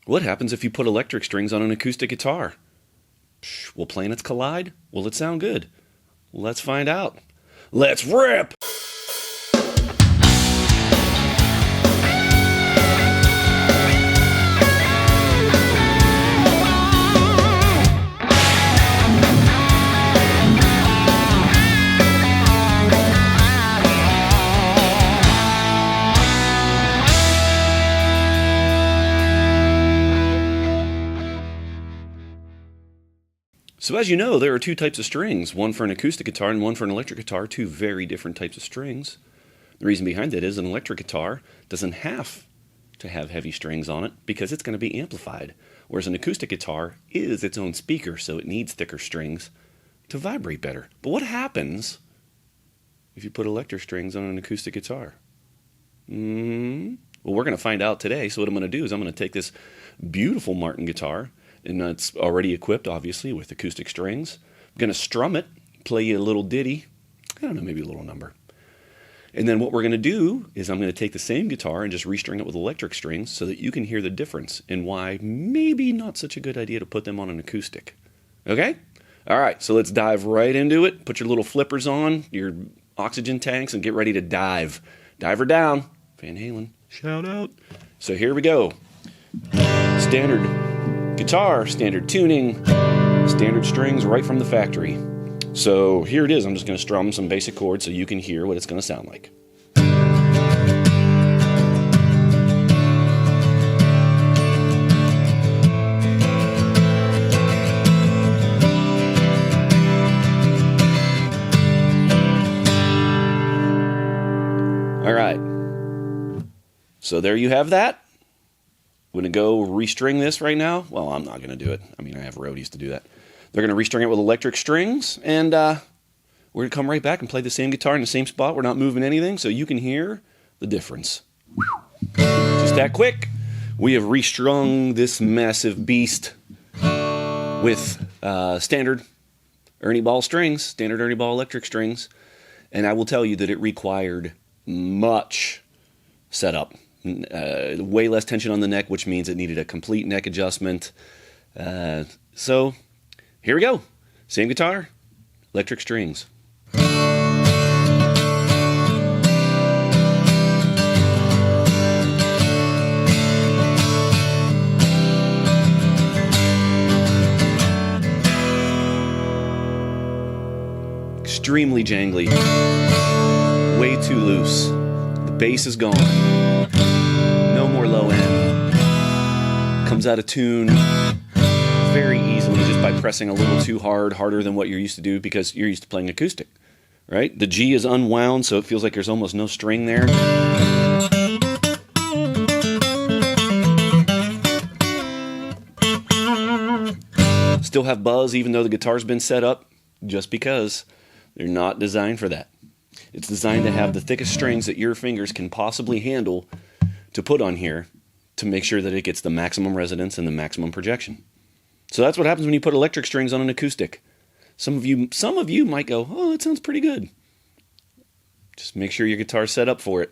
What happens if you put electric strings on an acoustic guitar? Will planets collide? Will it sound good? Let's find out. Let's rip! So as you know, there are two types of strings, one for an acoustic guitar and one for an electric guitar, two very different types of strings. The reason behind that is an electric guitar doesn't have to have heavy strings on it because it's going to be amplified, whereas an acoustic guitar is its own speaker, so it needs thicker strings to vibrate better. But what happens if you put electric strings on an acoustic guitar? Well, we're going to find out today, so what I'm going to do is I'm going to take this beautiful Martin guitar, and it's already equipped, obviously, with acoustic strings. I'm going to strum it, play you a little ditty, I don't know, maybe a little number. And then what we're going to do is I'm going to take the same guitar and just restring it with electric strings so that you can hear the difference and why maybe not such a good idea to put them on an acoustic. Okay? All right, so let's dive right into it. Put your little flippers on, your oxygen tanks, and get ready to dive. Dive her down. Van Halen, shout out. So here we go. Standard guitar, standard tuning, standard strings right from the factory. So here it is. I'm just going to strum some basic chords so you can hear what it's going to sound like. All right. So there you have that. I'm going to go restring this right now. Well, I'm not going to do it. I mean, I have roadies to do that. They're going to restring it with electric strings, and we're going to come right back and play the same guitar in the same spot. We're not moving anything, so you can hear the difference. Just that quick. We have restrung this massive beast with standard Ernie Ball strings, standard Ernie Ball electric strings, and I will tell you that it required much setup. Way less tension on the neck, which means it needed a complete neck adjustment. So here we go. Same guitar, electric strings. Extremely jangly. Way too loose. The bass is gone. No more low end. Comes out of tune very easily just by pressing a little too hard, harder than what you're used to do because you're used to playing acoustic, right? The G is unwound, so it feels like there's almost no string there. Still have buzz even though the guitar's been set up, just because they're not designed for that. It's designed to have the thickest strings that your fingers can possibly handle to put on here to make sure that it gets the maximum resonance and the maximum projection. So that's what happens when you put electric strings on an acoustic. Some of you might go, oh, that sounds pretty good. Just make sure your guitar's set up for it,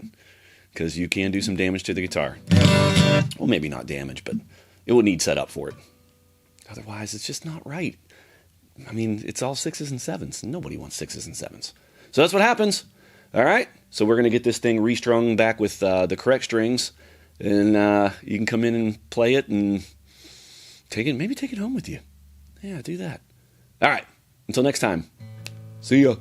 because you can do some damage to the guitar. Well, maybe not damage, but it will need set up for it. Otherwise, it's just not right. I mean, it's all 6s and 7s. Nobody wants 6s and 7s. So that's what happens. All right, so we're going to get this thing restrung back with the correct strings, and you can come in and play it and maybe take it home with you. Yeah, do that. All right, until next time, see ya.